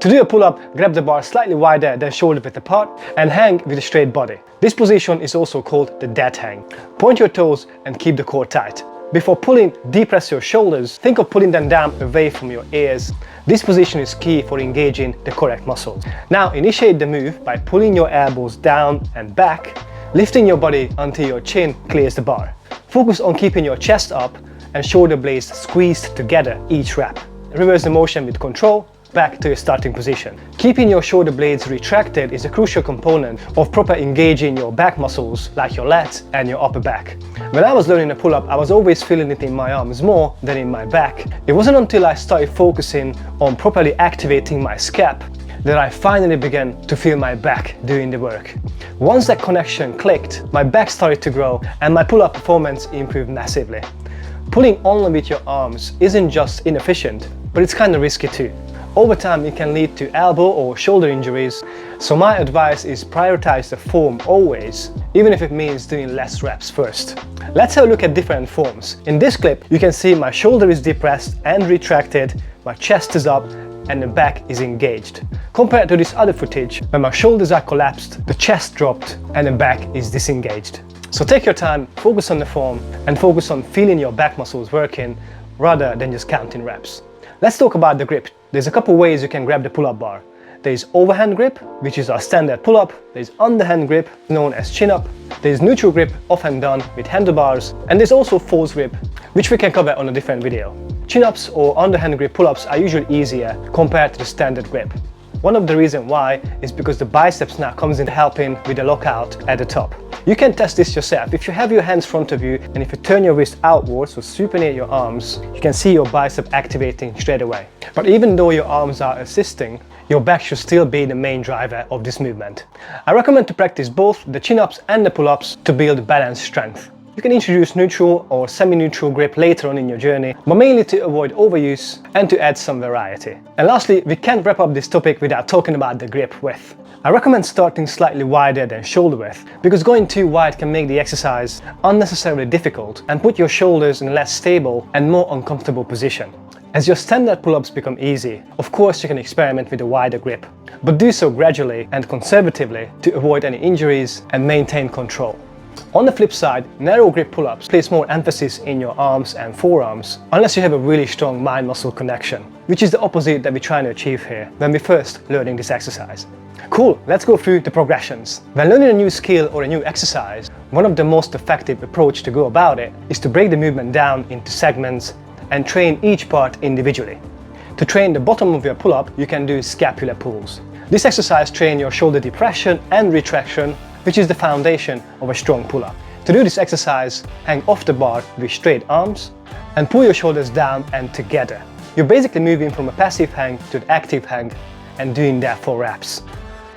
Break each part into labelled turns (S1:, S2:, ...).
S1: To do a pull-up, grab the bar slightly wider than shoulder width apart and hang with a straight body. This position is also called the dead hang. Point your toes and keep the core tight. Before pulling, depress your shoulders. Think of pulling them down away from your ears. This position is key for engaging the correct muscles. Now initiate the move by pulling your elbows down and back, lifting your body until your chin clears the bar. Focus on keeping your chest up and shoulder blades squeezed together each rep. Reverse the motion with control, back to your starting position. Keeping your shoulder blades retracted is a crucial component of proper engaging your back muscles like your lats and your upper back. When I was learning a pull-up, I was always feeling it in my arms more than in my back. It wasn't until I started focusing on properly activating my scap that I finally began to feel my back doing the work. Once that connection clicked, my back started to grow and my pull-up performance improved massively. Pulling only with your arms isn't just inefficient, but it's kind of risky too. Over time, it can lead to elbow or shoulder injuries, so my advice is prioritize the form always, even if it means doing less reps first. Let's have a look at different forms. In this clip, you can see my shoulder is depressed and retracted, my chest is up, and the back is engaged. Compared to this other footage, when my shoulders are collapsed, the chest dropped, and the back is disengaged. So take your time, focus on the form, and focus on feeling your back muscles working, rather than just counting reps. Let's talk about the grip. There's a couple ways you can grab the pull-up bar. There's overhand grip, which is our standard pull-up. There's underhand grip, known as chin-up. There's neutral grip, often done with handlebars. And there's also false grip, which we can cover on a different video. Chin-ups or underhand grip pull-ups are usually easier compared to the standard grip. One of the reasons why is because the biceps now comes in helping with the lockout at the top. You can test this yourself. If you have your hands in front of you and if you turn your wrist outwards, so supinate your arms, you can see your bicep activating straight away. But even though your arms are assisting, your back should still be the main driver of this movement. I recommend to practice both the chin-ups and the pull-ups to build balanced strength. You can introduce neutral or semi-neutral grip later on in your journey, but mainly to avoid overuse and to add some variety. And lastly, we can't wrap up this topic without talking about the grip width. I recommend starting slightly wider than shoulder width, because going too wide can make the exercise unnecessarily difficult and put your shoulders in a less stable and more uncomfortable position. As your standard pull-ups become easy, of course you can experiment with a wider grip, but do so gradually and conservatively to avoid any injuries and maintain control. On the flip side, narrow grip pull-ups place more emphasis in your arms and forearms, unless you have a really strong mind-muscle connection, which is the opposite that we're trying to achieve here when we're first learning this exercise. Cool, let's go through the progressions. When learning a new skill or a new exercise, one of the most effective approach to go about it is to break the movement down into segments and train each part individually. To train the bottom of your pull-up, you can do scapular pulls. This exercise trains your shoulder depression and retraction, which is the foundation of a strong pull-up. To do this exercise, hang off the bar with straight arms and pull your shoulders down and together. You're basically moving from a passive hang to an active hang and doing that for reps.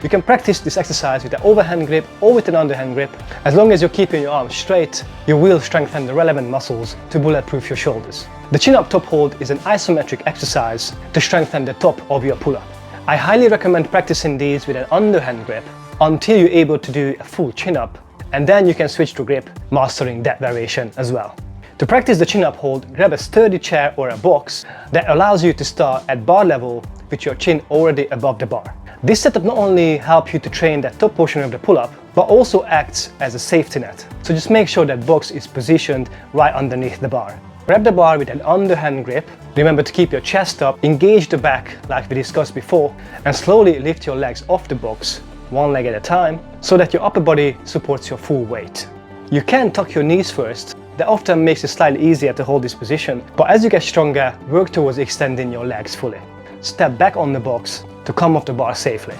S1: You can practice this exercise with an overhand grip or with an underhand grip. As long as you're keeping your arms straight, you will strengthen the relevant muscles to bulletproof your shoulders. The chin-up top hold is an isometric exercise to strengthen the top of your pull-up. I highly recommend practicing these with an underhand grip until you're able to do a full chin-up, and then you can switch to grip, mastering that variation as well. To practice the chin-up hold, grab a sturdy chair or a box that allows you to start at bar level with your chin already above the bar. This setup not only helps you to train that top portion of the pull-up, but also acts as a safety net. So just make sure that box is positioned right underneath the bar. Grab the bar with an underhand grip. Remember to keep your chest up, engage the back like we discussed before, and slowly lift your legs off the box, one leg at a time, so that your upper body supports your full weight. You can tuck your knees first. That often makes it slightly easier to hold this position, but as you get stronger, work towards extending your legs fully. Step back on the box to come off the bar safely.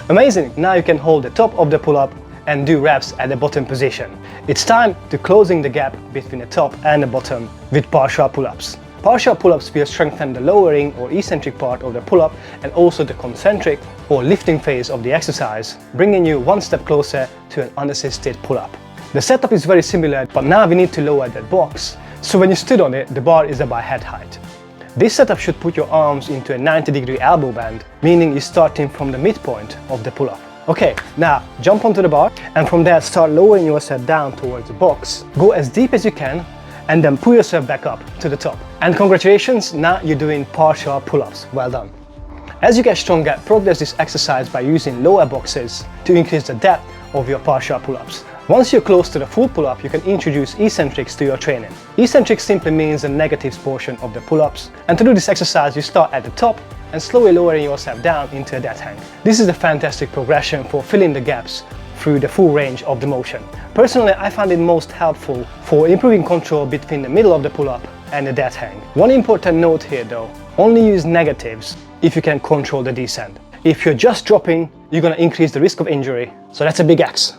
S1: Amazing! Now you can hold the top of the pull-up and do reps at the bottom position. It's time to closing the gap between the top and the bottom with partial pull-ups. Partial pull-ups will strengthen the lowering or eccentric part of the pull-up and also the concentric or lifting phase of the exercise, bringing you one step closer to an unassisted pull-up. The setup is very similar, but now we need to lower that box, so when you stood on it, the bar is about head height. This setup should put your arms into a 90-degree elbow bend, meaning you're starting from the midpoint of the pull-up. Okay, now jump onto the bar and from there start lowering yourself down towards the box. Go as deep as you can and then pull yourself back up to the top. And congratulations, now you're doing partial pull-ups. Well done. As you get stronger, progress this exercise by using lower boxes to increase the depth of your partial pull-ups. Once you're close to the full pull-up, you can introduce eccentrics to your training. Eccentrics simply means the negatives portion of the pull-ups, and to do this exercise you start at the top and slowly lowering yourself down into a dead hang. This is a fantastic progression for filling the gaps through the full range of the motion. Personally, I find it most helpful for improving control between the middle of the pull-up and the dead hang. One important note here though, only use negatives if you can control the descent. If you're just dropping, you're going to increase the risk of injury, so that's a big X.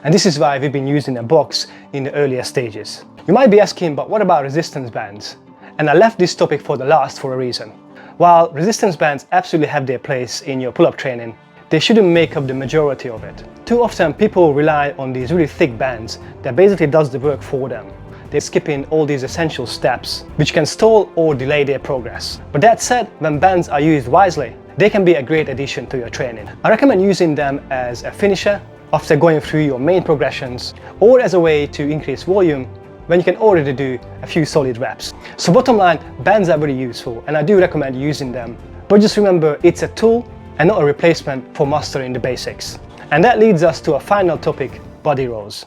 S1: And this is why we've been using a box in the earlier stages. You might be asking, but what about resistance bands? And I left this topic for the last for a reason. While resistance bands absolutely have their place in your pull-up training, they shouldn't make up the majority of it. Too often people rely on these really thick bands that basically does the work for them. They're skipping all these essential steps, which can stall or delay their progress. But that said, when bands are used wisely, they can be a great addition to your training. I recommend using them as a finisher after going through your main progressions, or as a way to increase volume when you can already do a few solid reps. So bottom line, bands are very useful and I do recommend using them. But just remember, it's a tool and not a replacement for mastering the basics. And that leads us to our final topic, body rows.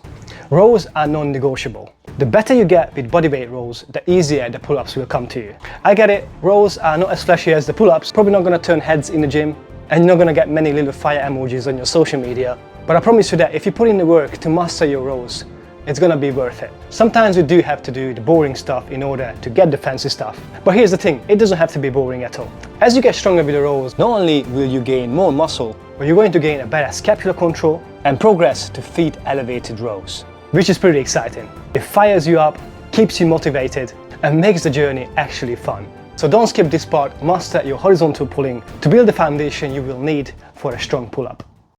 S1: Rows are non-negotiable. The better you get with bodyweight rows, the easier the pull-ups will come to you. I get it, rows are not as flashy as the pull-ups, probably not going to turn heads in the gym, and you're not going to get many little fire emojis on your social media. But I promise you that if you put in the work to master your rows, it's going to be worth it. Sometimes you do have to do the boring stuff in order to get the fancy stuff. But here's the thing, it doesn't have to be boring at all. As you get stronger with the rows, not only will you gain more muscle, but you're going to gain a better scapular control and progress to feet elevated rows, which is pretty exciting. It fires you up, keeps you motivated, and makes the journey actually fun. So don't skip this part, master your horizontal pulling to build the foundation you will need for a strong pull-up.